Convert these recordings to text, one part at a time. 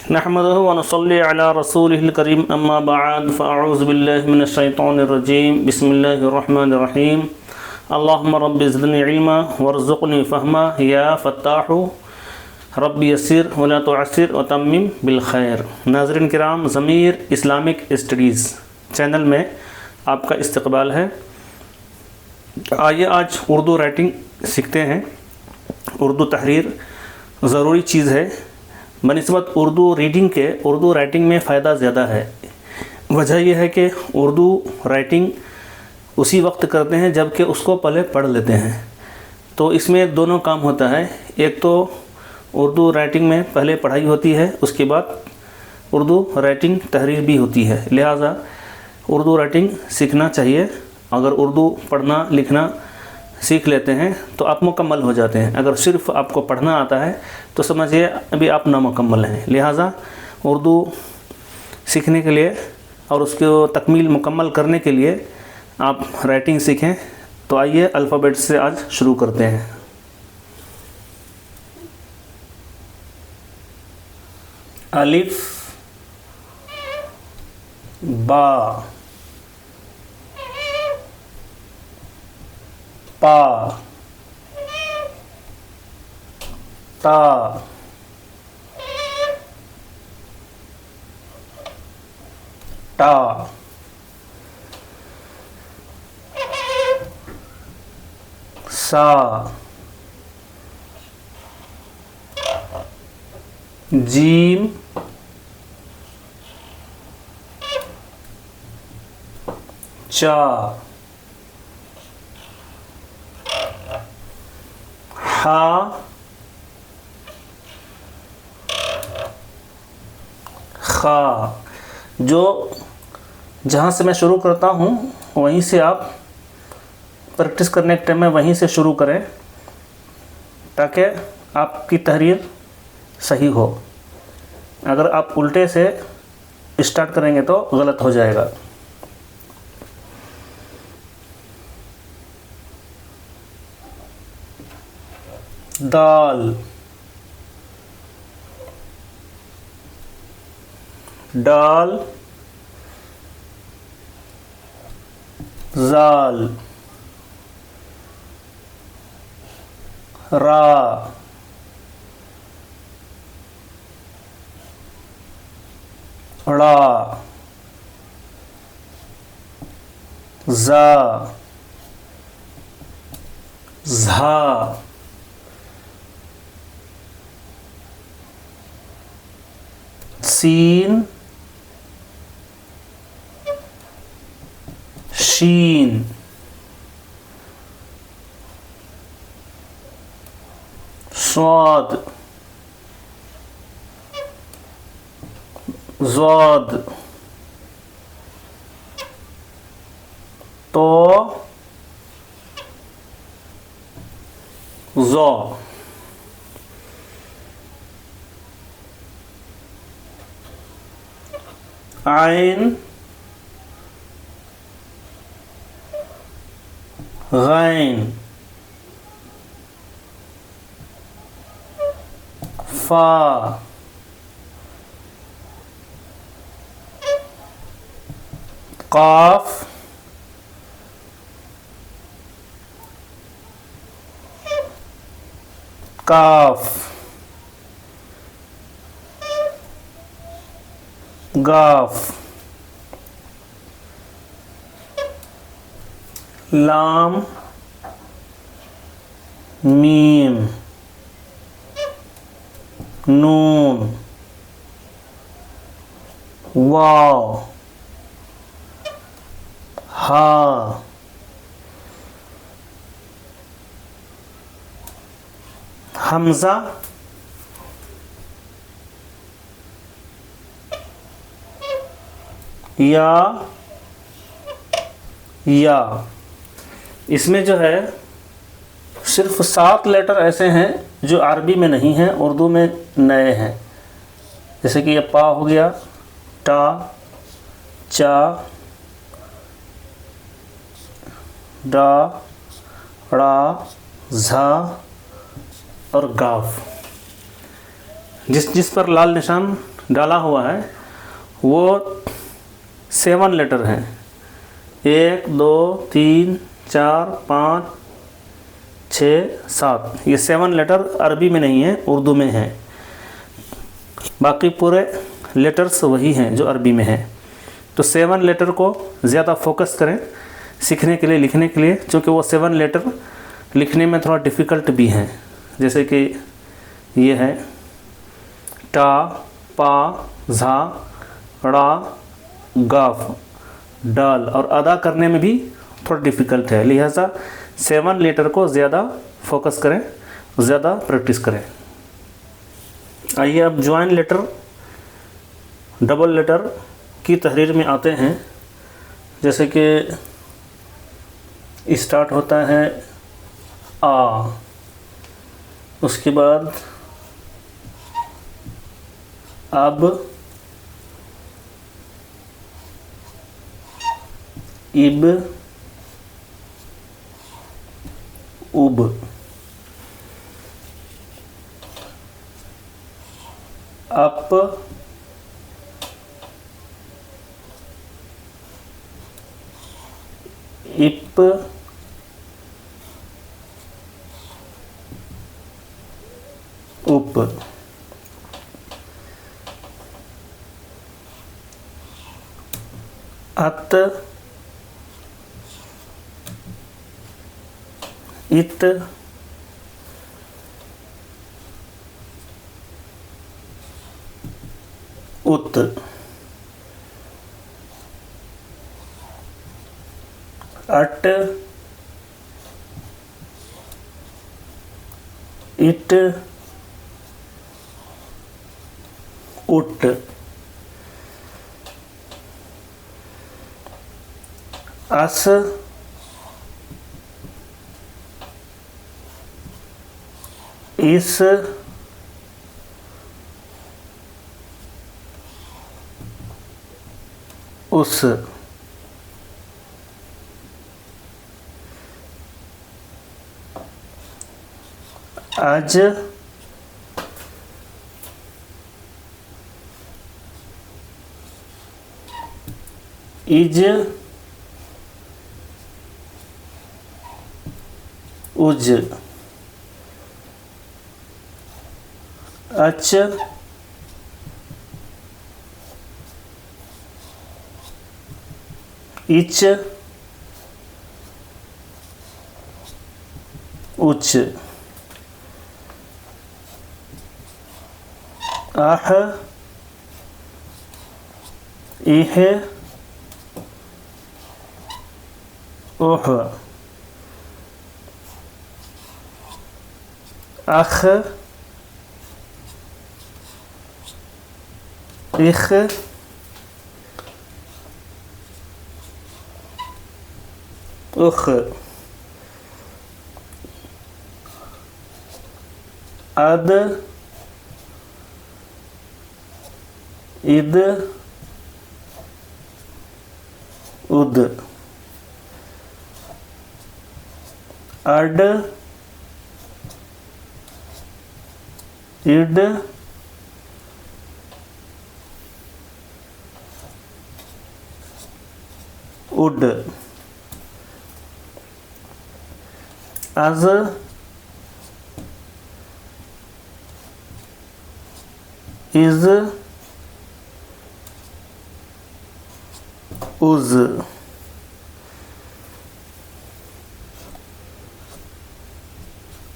नहमदुहु व नसल्ली अला रसूलिहिल करीम अम्मा बअद फ़अऊज़ु बिल्लाहि मिनश शैतानिर रजीम बिस्मिल्लाहिर रहमानिर रहीम अल्लाहुम्मा रब्बि ज़िदनी इल्मा वरज़ुक़नी फ़हमा या फ़त्ताहु रब्बि यस्सिर व ला तुअस्सिर व तम्मिम बिल खैर। नाज़रीन किराम, ज़मीर इस्लामिक स्टडीज़ चैनल में आपका इस्तक़बाल है। आइए आज उर्दू राइटिंग सीखते हैं। उर्दू तहरीर ज़रूरी चीज़ है बनिस्बत उर्दू रीडिंग के। उर्दू राइटिंग में फ़ायदा ज़्यादा है। वजह यह है कि उर्दू राइटिंग उसी वक्त करते हैं जबकि उसको पहले पढ़ लेते हैं, तो इसमें दोनों काम होता है। एक तो उर्दू राइटिंग में पहले पढ़ाई होती है, उसके बाद उर्दू राइटिंग तहरीर भी होती है। लिहाजा उर्दू राइटिंग सीखना चाहिए। अगर उर्दू पढ़ना लिखना सीख लेते हैं तो आप मुकम्मल हो जाते हैं। अगर सिर्फ़ आपको पढ़ना आता है तो समझिए अभी आप नामुकम्मल हैं। लिहाजा उर्दू सीखने के लिए और उसको तकमील मुकम्मल करने के लिए आप राइटिंग सीखें। तो आइए अल्फ़ाबेट से आज शुरू करते हैं। अलिफ बा पा ता टा सा जीम चा हा खा। जो जहाँ से मैं शुरू करता हूँ वहीं से आप प्रैक्टिस करने के टाइम में वहीं से शुरू करें ताकि आपकी तहरीर सही हो। अगर आप उल्टे से स्टार्ट करेंगे तो गलत हो जाएगा। दाल डाल जाल रा ड़ा जा झा सीन शीन स्वाद ज़ाद तो ज़ा आइन गैन फा काफ काफ गाफ लाम मीम नून वाव हा हमज़ा या इसमें जो है सिर्फ 7 लेटर ऐसे हैं जो अरबी में नहीं हैं, उर्दू में नए हैं। जैसे कि ये पा हो गया, टा, चा, डा, ड़ा, झा और गाफ। जिस जिस पर लाल निशान डाला हुआ है वो 7 लेटर हैं। 1 2 3 4 5 6 7, ये 7 लेटर अरबी में नहीं है, उर्दू में है। बाकी पूरे लेटर्स वही हैं जो अरबी में हैं। तो 7 लेटर को ज़्यादा फोकस करें सीखने के लिए, लिखने के लिए, क्योंकि वो 7 लेटर लिखने में थोड़ा डिफ़िकल्ट भी हैं। जैसे कि ये है टा, पा, झा, ड़ा, गाफ, डाल, और अदा करने में भी थोड़ा डिफ़िकल्ट है। लिहाजा 7 लेटर को ज़्यादा फोकस करें, ज़्यादा प्रैक्टिस करें। आइए अब ज्वाइन लेटर, डबल लेटर की तहरीर में आते हैं। जैसे कि स्टार्ट होता है आ, उसके बाद अब, इब, उब, अप, इप, उप, अत, इत, उत, अट, इट, उट, अस, इस, उस, अज, इज, उज, अच, इच, उच, आह, इह, ओह, अख, इख, उख, अद, इद, उद, अड, इड, उड, अज, इज, उज,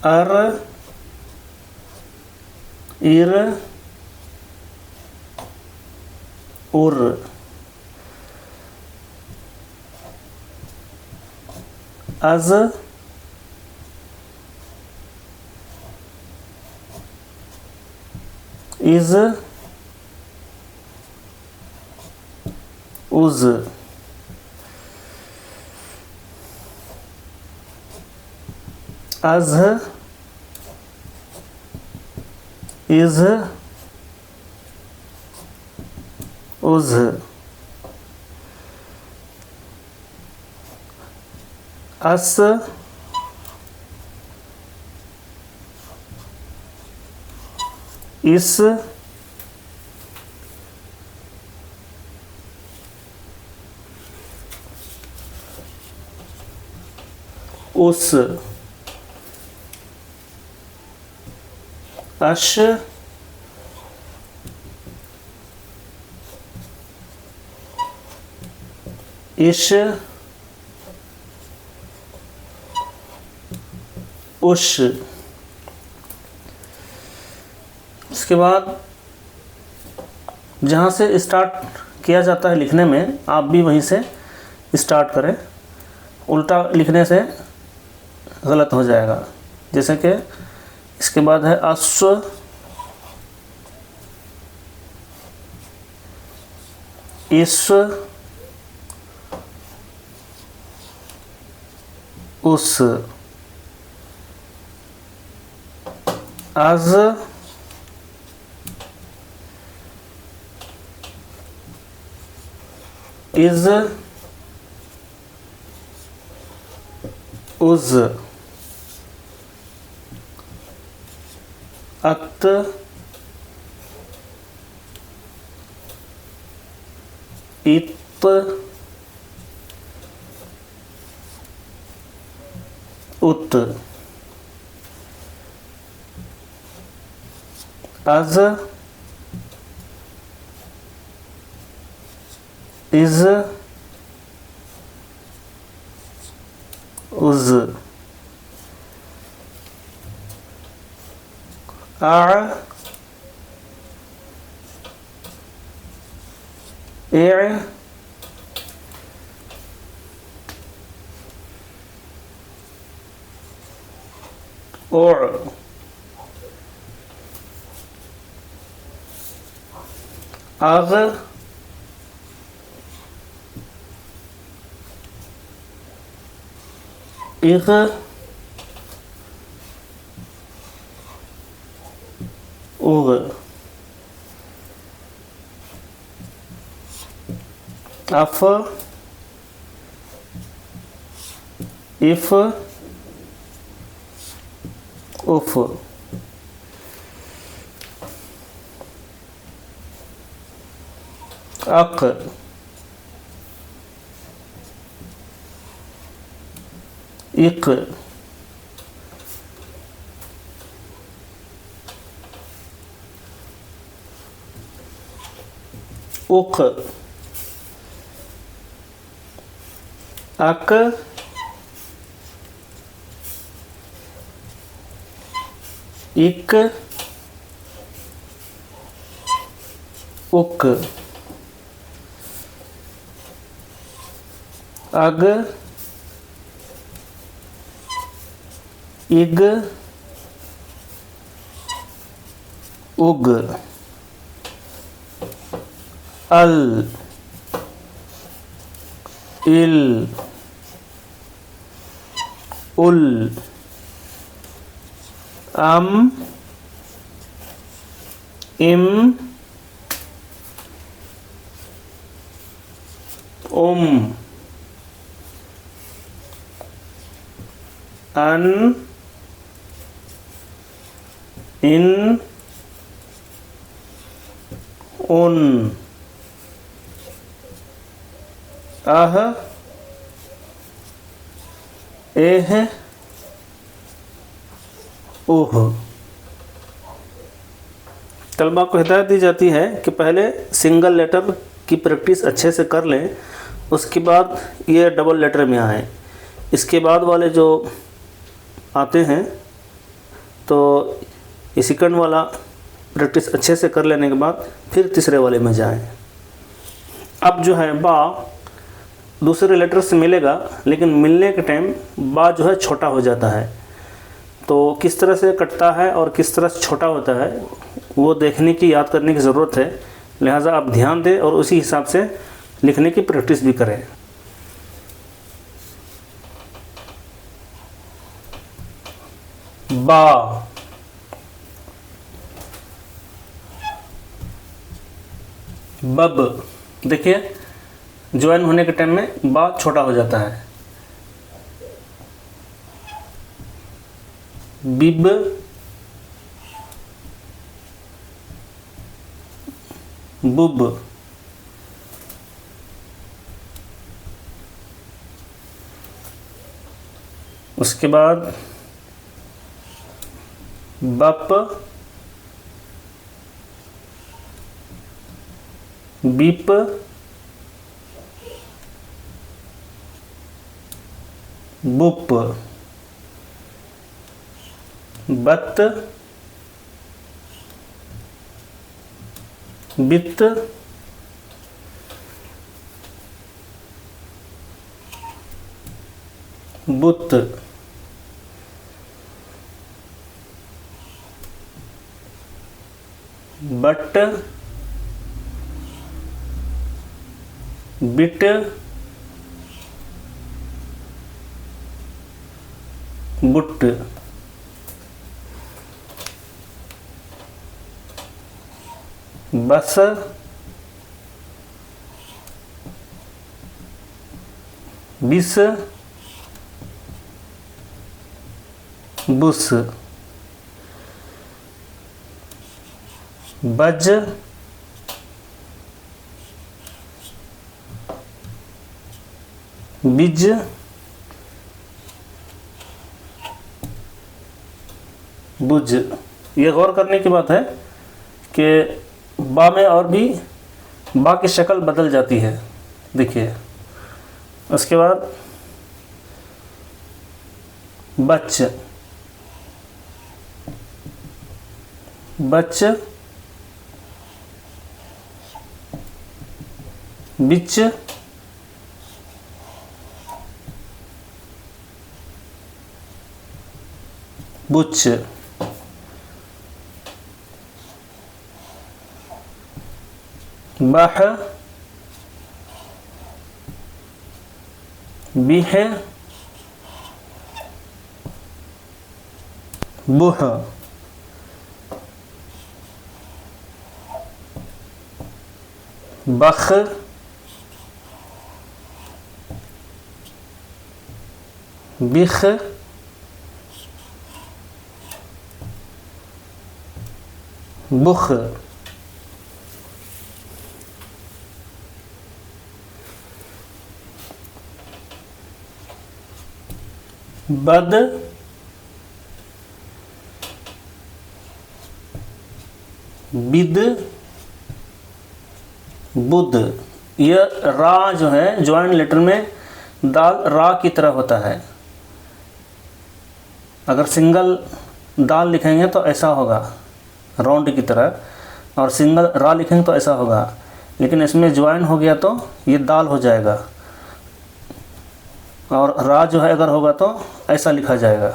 अर, इर, उर, अज, इज, उज, अज, इज, उज, अस, इस, उस, अश, इश, उश। उसके बाद जहाँ से स्टार्ट किया जाता है लिखने में, आप भी वहीं से स्टार्ट करें, उल्टा लिखने से गलत हो जाएगा। जैसे कि इसके बाद है अश्व, ईश्व, उस, अज, इज, उज, अत, इत, उत, अज, इज, उज, आ, ए, और, अग, इग, उग, अफ, इफ, उफ, अक, इक, उक, अक, इक, उक, अग, इग, उग, अल, इल, उल, अम, इम, उम, अन, इन, उन, अह, एह, ओह। तलबा को हिदायत दी जाती है कि पहले सिंगल लेटर की प्रैक्टिस अच्छे से कर लें, उसके बाद ये डबल लेटर में आए। इसके बाद वाले जो आते हैं तो ये सेकंड वाला प्रैक्टिस अच्छे से कर लेने के बाद फिर तीसरे वाले में जाएं। अब जो है बा दूसरे लेटर से मिलेगा, लेकिन मिलने के टाइम बा जो है छोटा हो जाता है। तो किस तरह से कटता है और किस तरह से छोटा होता है वो देखने की, याद करने की ज़रूरत है। लिहाजा आप ध्यान दें और उसी हिसाब से लिखने की प्रैक्टिस भी करें। बा, बब, देखिए ज्वाइन होने के टाइम में बा छोटा हो जाता है। बिब, बुब, उसके बाद बप, बिप, बुप, बत, बित, बुत, बट, बिट, बुट, बस, बिस, बुस, बज, बिज, बुझ। ये गौर करने की बात है कि बा में और भी बा की शक्ल बदल जाती है। देखिए, उसके बाद बच, बच, बिच, बुच, बह, बिह, बुह, बख, बिख, बुख, बद, बिद, बुध। यह रा जो है ज्वाइंट लेटर में दाल रा की तरह होता है। अगर सिंगल दाल लिखेंगे तो ऐसा होगा राउंड की तरह, और सिंगल रा लिखेंगे तो ऐसा होगा, लेकिन इसमें ज्वाइन हो गया तो ये दाल हो जाएगा, और रा जो है अगर होगा तो ऐसा लिखा जाएगा।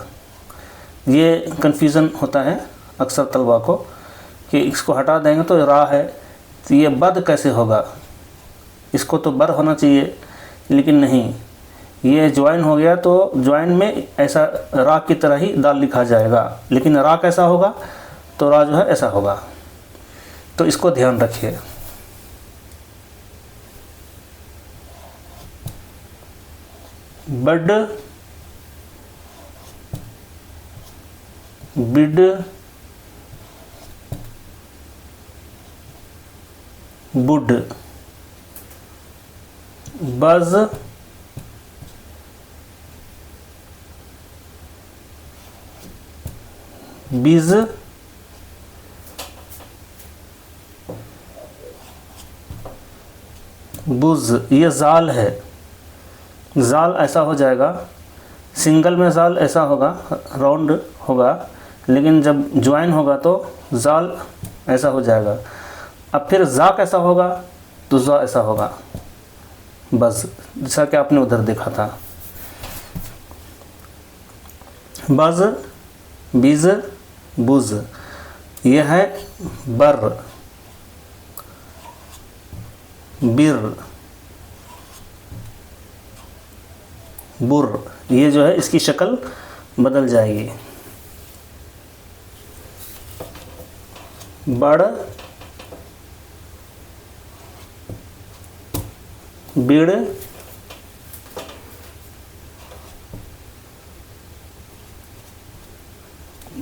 ये कन्फ्यूज़न होता है अक्सर तलबा को कि इसको हटा देंगे तो रा है, तो ये बद कैसे होगा, इसको तो बर होना चाहिए, लेकिन नहीं, ये ज्वाइन हो गया तो ज्वाइन में ऐसा रा की तरह ही दाल लिखा जाएगा, लेकिन रा कैसा होगा, तो रा जो है ऐसा होगा। तो इसको ध्यान रखिए। बड, बिड, बुड, बज, बिज, बुज। ये जाल है, जाल ऐसा हो जाएगा। सिंगल में जाल ऐसा होगा, राउंड होगा, लेकिन जब ज्वाइन होगा तो जाल ऐसा हो जाएगा। अब फिर जा कैसा होगा, तो जा ऐसा होगा, बस जैसा कि आपने उधर देखा था। बज, बीज, बुज। यह है बर, बिर, बुर। ये जो है इसकी शक्ल बदल जाएगी। बड़, बिड़,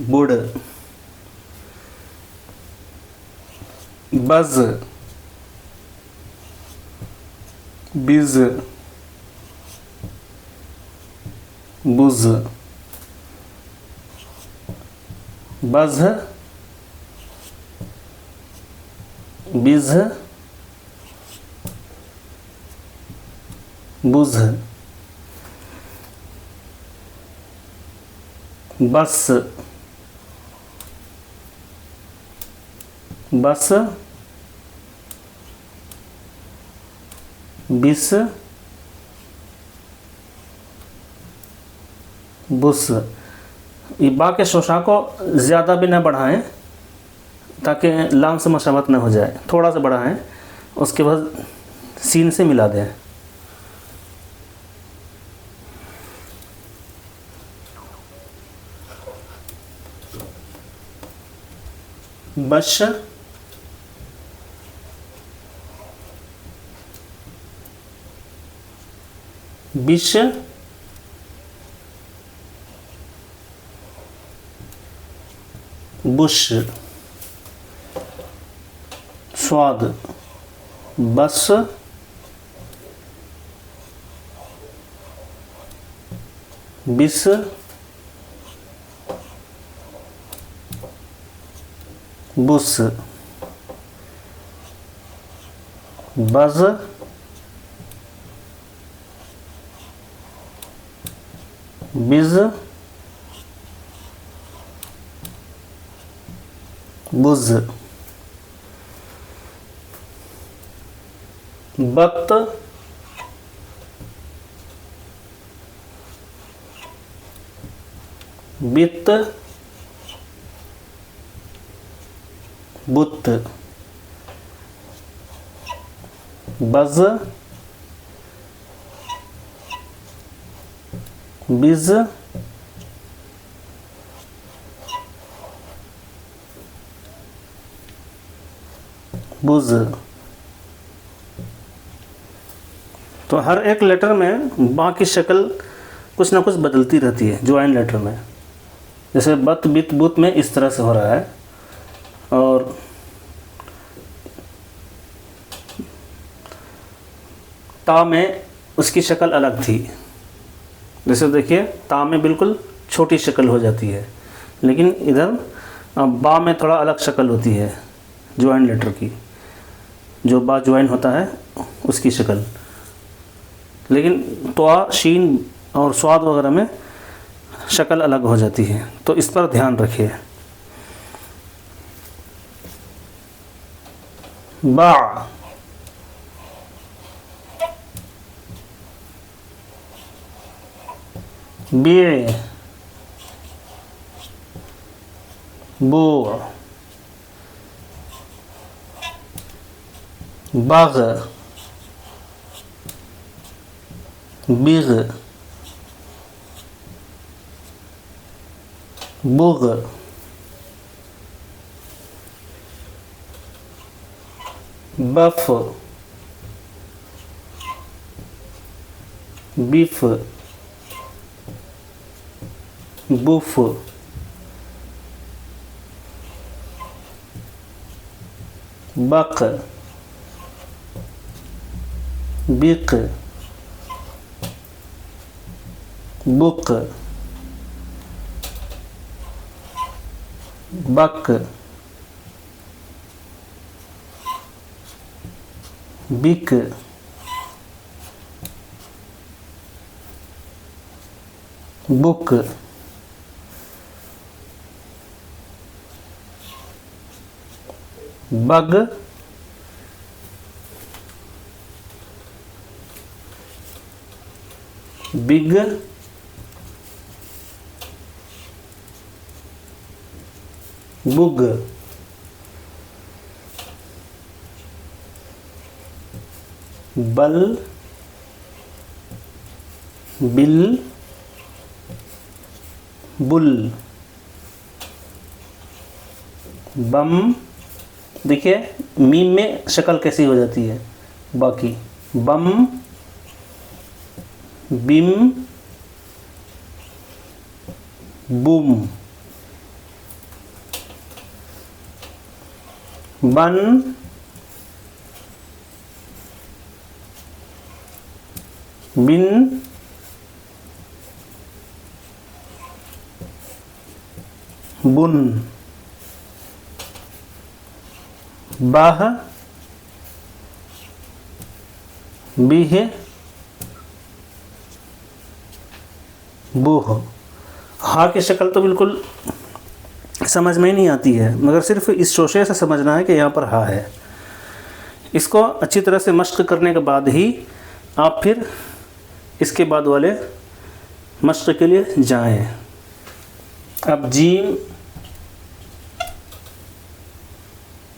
बुड़, बज, बिज, बुज। बज़, बिज़, बुज़, बस, बस, बिस, बुस। ये बा के शोशा को ज़्यादा भी ना बढ़ाएं ताकि लाम से मशावत ना हो जाए, थोड़ा सा बढ़ाएं, उसके बाद सीन से मिला दें। बश, बिश, बुश, स्वाद, बस, बिस, बुस, बज़, बिज़, बुज़, बत, बित, बुत, बज़, बिज़, बुज़। तो हर एक लेटर में बा की शक्ल कुछ ना कुछ बदलती रहती है ज्वाइन लेटर में। जैसे बत, बित, बुत में इस तरह से हो रहा है, और ता में उसकी शक्ल अलग थी। जैसे देखिए ता में बिल्कुल छोटी शक्ल हो जाती है, लेकिन इधर बा में थोड़ा अलग शक्ल होती है ज्वाइन लेटर की, जो बा ज्वाइन होता है उसकी शक्ल। लेकिन त्वा, शीन और स्वाद वगैरह में शक्ल अलग हो जाती है, तो इस पर ध्यान रखिए। बा, बे, बो, बाग, बिग, बुग, बफ, बिफ, बुफ, बक, बिक, बुक, बक, बिक, बुक, बग, बिग, बुग, बल, बिल, बुल, बम। देखिए मीम में शक्ल कैसी हो जाती है बाकी, बम, बिम, बुम, बन, बिन, बुन, बाह, बीह, बूह। हा की शक्ल तो बिल्कुल समझ में ही नहीं आती है, मगर सिर्फ इस शोशे से समझना है कि यहाँ पर हा है। इसको अच्छी तरह से मश्क करने के बाद ही आप फिर इसके बाद वाले मश्क के लिए जाएं। अब जीम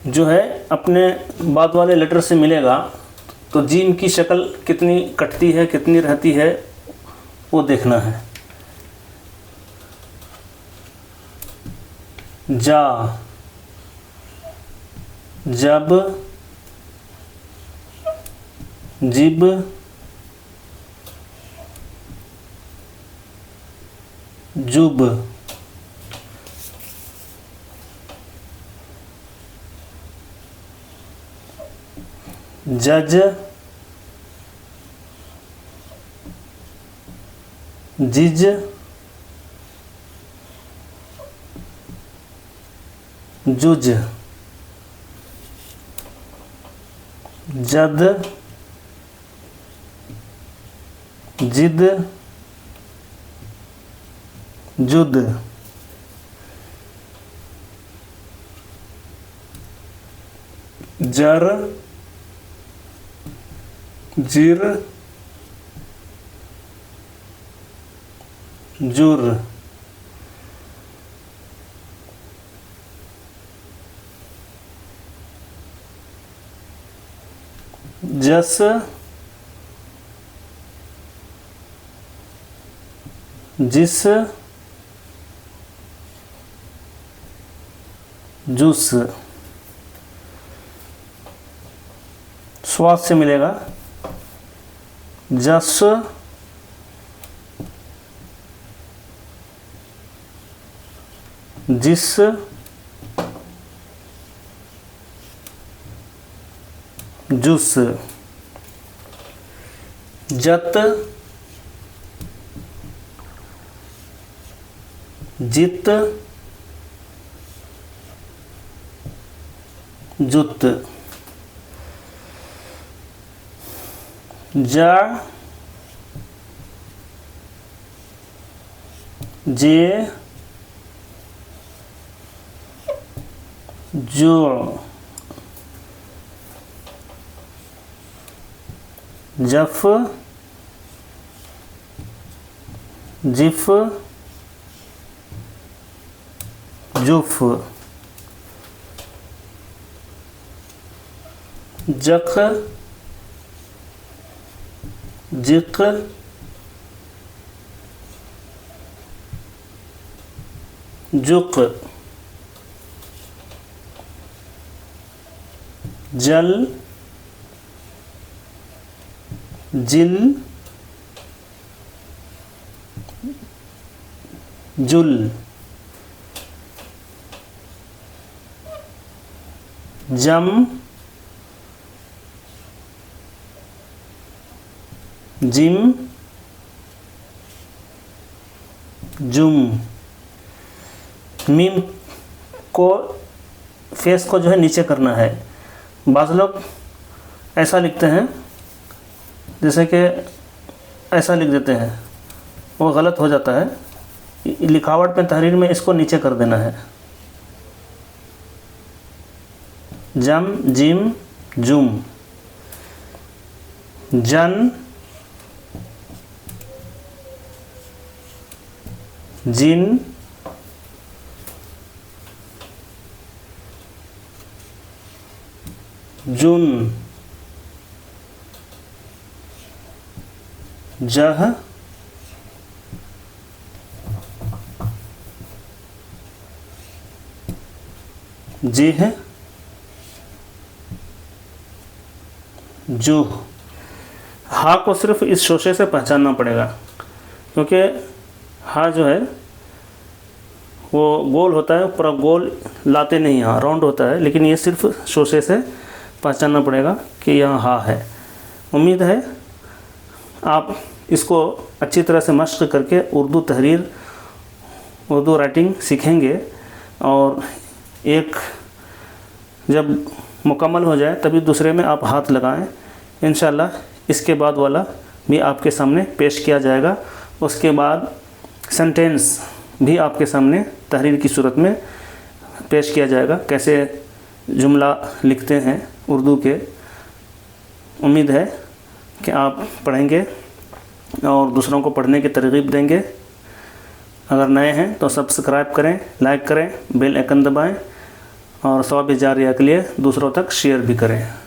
जो है अपने बाद वाले लेटर से मिलेगा, तो जीम की शक्ल कितनी कटती है, कितनी रहती है, वो देखना है। जा, जब, जिब, जुब, जज, जिज, जुज, जद, जिद, जुद, जर, जिर, जुर, जस, जिस, जुस। श्वास से मिलेगा जस, जिस, जुस, जत, जित, जुत, जा, जे, जो, जफ, जिफ, जुफ, जख, जिक, जुक, जल, जिल, जुल, जम, जिम, जुम। मीम को फेस को जो है नीचे करना है। बाज़ लोग ऐसा लिखते हैं, जैसे कि ऐसा लिख देते हैं, वो गलत हो जाता है। लिखावट में, तहरीर में इसको नीचे कर देना है। जम, जिम, जुम, जन, जिन, जुन, जह, जिह, जुह। हा को सिर्फ इस शोशे से पहचानना पड़ेगा, क्योंकि हा जो है वो गोल होता है, पूरा गोल लाते नहीं, यहाँ राउंड होता है, लेकिन ये सिर्फ शोशे से पहचानना पड़ेगा कि यहाँ हा है। उम्मीद है आप इसको अच्छी तरह से मश्क करके उर्दू तहरीर, उर्दू राइटिंग सीखेंगे और एक जब मुकम्मल हो जाए तभी दूसरे में आप हाथ लगाएं। इंशाल्लाह इसके बाद वाला भी आपके सामने पेश किया जाएगा। उसके बाद सेंटेंस भी आपके सामने तहरीर की सूरत में पेश किया जाएगा, कैसे जुमला लिखते हैं उर्दू के। उम्मीद है कि आप पढ़ेंगे और दूसरों को पढ़ने की तरगीब देंगे। अगर नए हैं तो सब्सक्राइब करें, लाइक करें, बेल आइकन दबाएं और सवाब जारिया के लिए दूसरों तक शेयर भी करें।